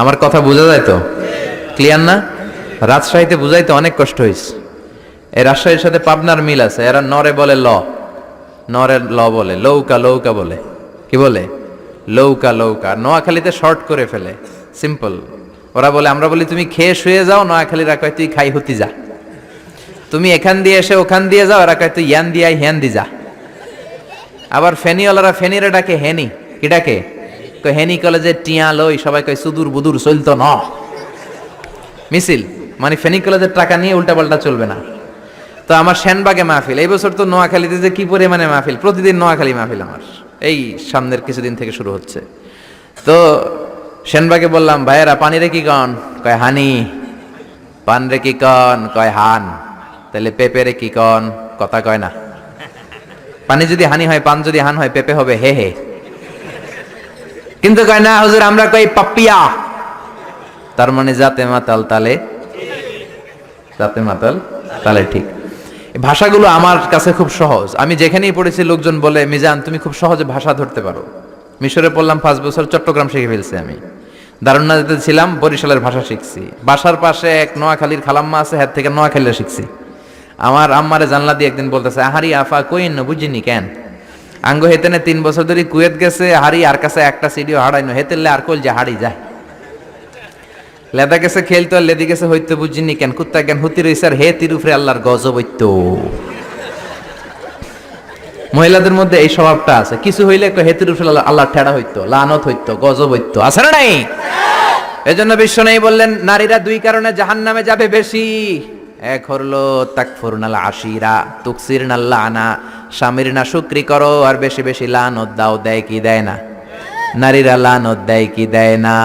আমার কথা বোঝা যায় তো? ক্লিয়ার না? রাজশাহীতে বুঝাইতে অনেক কষ্ট হয়েছে। এই রাজশাহীর সাথে পাবনার মিল আছে। এরা নরে বলে ল, নরের ল বলে, লৌকা লৌকা বলে। কি বলে? লৌকা লৌকা। নোয়াখালীতে শর্ট করে ফেলে, সিম্পল। ওরা বলে, আমরা বলি তুমি খেয়ে শুয়ে যাও, নোয়াখালীরা কয় তুই খাই হতি যা। তুমি এখান দিয়ে এসে ওখান দিয়ে যাও, এরা কয় তুই ইয়ান দিয়ে হ্যান দি যা। আবার ফেনিওয়ালারা ফেনিরে ডাকে হেনি। কি ডাকে? হেনি কলেজে টিয়া লই, সবাই কয় সুদূর বুদুর চলতো ন মিছিল, মানে ফেনী কলেজের টাকা নিয়ে উল্টাপাল্টা চলবে না। তো আমার সেনবাগে মাহফিল, এই বছর তো নোয়াখালীতে যে কি পরিমাণে মাহফিল, প্রতিদিন নোয়াখালী মাহফিল আমার এই সামনের কিছুদিন থেকে শুরু হচ্ছে। তো সেনবাগে বললাম, ভাইয়েরা পানি রে কি কন? কয় হানি। পান রে কি কন? কয় হান। তাহলে পেঁপে রে কি কন? কথা কয় না। পানি যদি হানি হয়, পান যদি হান হয়, পেঁপে হবে হে হে। কিন্তু কয় না হুজুর, আমরা কই পাপ্পিয়া। তার মানে যাতে মাতাল তালে, যাতে মাতাল তালে ঠিক। ভাষাগুলো আমার কাছে খুব সহজ। আমি যেখানেই পড়েছি লোকজন বলে, মিজান তুমি খুব সহজে ভাষা ধরতে পারো। মিশরে পড়লাম 5 বছর, চট্টগ্রাম শিখে ফেলছি আমি। দারুন্নাতে ছিলাম, বরিশালের ভাষা শিখছি। বাসার পাশে এক নোয়াখালীর খালাম্মা আছে, হাত থেকে নোয়াখালীরা শিখছি। আমার আম্মারে জানলা দিয়ে একদিন বলতেছে, আহারি আফা কইন বুঝিনি কেন আঙ্গ হেতেনে 3 বছর ধরে কুয়েত গেছে, হারি আর কাছে একটা সিডিও হারাইনো হেতেলে আর কল যে হারি যায়। লেদা গেছে খেলতো, আর লেদি গেছে হইতো বুঝিনি কেন, কুত্তা জ্ঞান হুতি রইছে আর হে তিরুফরে আল্লাহর গজব হইতো। মহিলাদের মধ্যে এই স্বভাবটা আছে, কিছু হইলে হে তিরুফরে আল্লাহ ঠেড়া হইতো, লানত হইতো, গজব হইতো, আছে না নাই? এজন্য বিশ্ব নেই বললেন, নারীরা 2 কারণে জাহান্নামে যাবে বেশি। এক হলো তাকফুরনাল আশিরা তুকসিরনাল লানা, স্বামীর না শুকরি করো আর বেশি বেশি লানত দাও। দেয় কি দেয় না? নারীরা লানত দেয় কি দেয় না?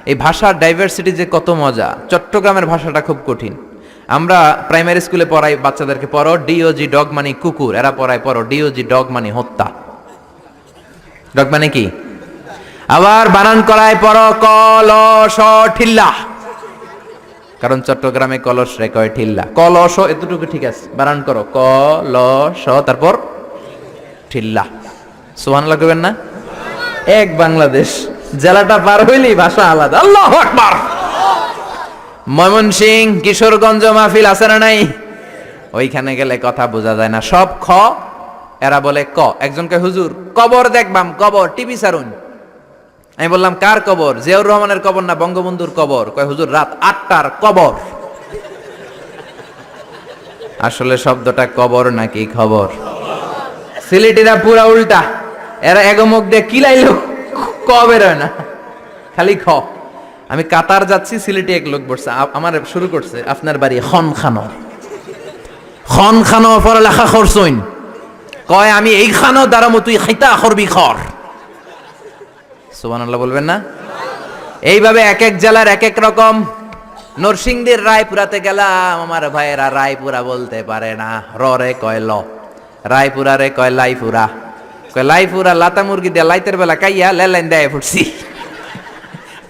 এই ভাষার ডাইভার্সিটি যে কত মজা। চট্টগ্রামের ভাষাটা খুব কঠিন। আমরা প্রাইমারি স্কুলে পড়াই বাচ্চাদেরকে, পড়ো ডিওজি ডগ মানে কুকুর, এরা পড়ায় পড়ো ডিওজি ডগ মানে হত্যা। ডগ মানে কি? আবার বানান করায় পড়ো কলস ঠিল্লা, কারণ চট্টগ্রামে কলস রে কয় ঠিল্লা। কলস এতটুকু ঠিক আছে, বানান করো কলস তারপর ঠিল্লা। সুবহানাল্লাহ কইবেন না? এক বাংলাদেশ, জেলাটা পার হইলেই ভাষা আলাদা। আল্লাহু আকবার। ময়মনসিংহ কিশোরগঞ্জ মাহফিল আছে না নাই? ওইখানে গেলে কথা বোঝা যায় না, সব খ, এরা বলে ক। একজন কয় হুজুর কবর দেখবাম, কবর টিভি সারুন। আমি বললাম কার কবর? জিয়াউর রহমানের কবর না বঙ্গবন্ধুর কবর? কয় হুজুর রাত 8টার কবর। আসলে শব্দটা কবর নাকি খবর? সিলেটিরা পুরা উল্টা, এরা এগমুখ দিয়ে কিলাইলো ক বের হয় না, খালি খ। আমি কাতার যাচ্ছি, সিলেটি এক লোক বসছে, আমার শুরু করছে, আপনার বাড়ি খন খানো, খন খানো পড়ালেখা করছইন? কয় আমি এই খানো দাঁড়ামো, তুই খাইতা করবি খর। সুবহানাল্লাহ বলবেন না? এইভাবে এক এক জেলার এক এক রকম। নরসিংদীর রায়পুরাতে গেলাম, আমার ভাইয়েরা রায়পুরা বলতে পারে না, রে কয় ল। রায়পুরা রে কয় লাইপুরা, কয় লাইপুরা লাতা মুরগি দিয়ে লাইতের বেলা কাইয়া লেলাইন দেয় ফুটছি।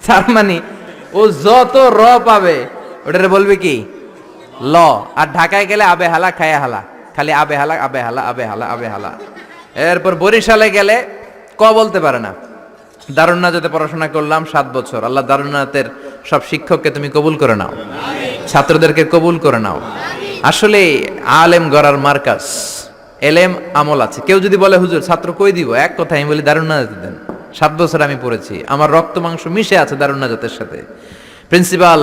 তার মানে ও যত র পাবে ওটারে বলবে কি ল। আর ঢাকায় গেলে আবে হালা খায়া হালা, খালি আবে হালা আবে হালা আবে হালা আবে হালা। এরপর বরিশালে গেলে ক বলতে পারে না। দারুন্নাতে পড়াশোনা করলাম 7 বছর। আল্লাহ দারুন্নাতের সব শিক্ষককে তুমি কবুল করে নাও, ছাত্রদেরকে কবুল করে নাও। আসলে আলেম গড়ার মার্কাজ, এলেম আমল আছে। কেউ যদি বলে হুজুর ছাত্র কই দিব, এক কথা আমি বলি দারুন্নাতে দেন। 7 বছর আমি পড়েছি, আমার রক্ত মাংস মিশে আছে দারুন্নাতের সাথে। প্রিন্সিপাল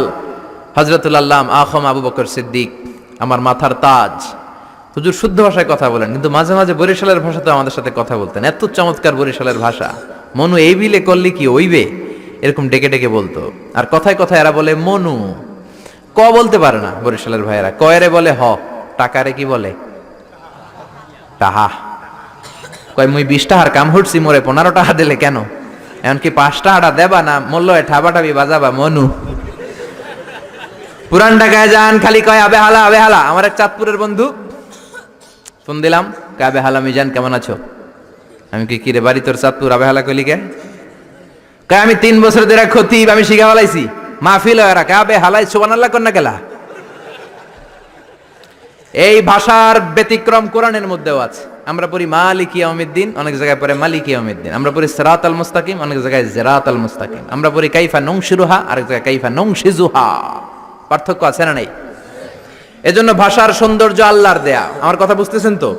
হযরতুল আল্লাম আখম আবু বকর সিদ্দিক আমার মাথার তাজ। হুজুর শুদ্ধ ভাষায় কথা বলেন, কিন্তু মাঝে মাঝে বরিশালের ভাষাতে আমাদের সাথে কথা বলতেন। এত চমৎকার বরিশালের ভাষা, মনু এই বিলে করলে কি ওইবে, এরকম ডেকে ডেকে বলতো। আর কথায় কথায় এরা বলে মনু, ক বলতে পারে না বরিশালের ভাইয়েরা। কয়রে বলে হ, টাকারে কি বলে টাহা। কয় মুই 20 টাকার কাম হটছি, মোরে 15 টাকা দিলে কেন? এমনকি 5 টাকাটা দেবা না, মূল্য ঠাবাটাবি বাজাবা মনু। পুরান ঢাকায় যান, খালি কয় আবে হালা আবে হালা। আমার এক চাঁদপুরের বন্ধু, ফোন দিলাম, কয় আবে হালা মিজান কেমন আছো? আমি কি রে বাড়ি তোর চাঁদপুর, আবে হালা কইলি কে? কয় আমি 3 বছর ধরে খতিব, আমি শিখা ফেলাইছি, মাহফিল হয় রাখা আবে হালাই সুবহানাল্লাহ কর না গেলা। এই ভাষার ব্যতিক্রম কোরআনের মধ্যেও আছে। আমরা পড়ি মালিকি ইয়াউমিদ্দিন, অনেক জায়গায় পড়ে মালিকি ইয়াউমিদ্দিন। আমরা পড়ি সিরাতাল মুস্তাকিম, অনেক জায়গায় জিরাতাল মুস্তাকিম। আমরা পড়ি কাইফা নংশিরুহা, আরেক জায়গায় কাইফা নংশিজুহা। পার্থক্য আছে না নাই? এজন্য ভাষার সৌন্দর্য আল্লাহর দেয়া। আমার কথা বুঝতেছেন তো?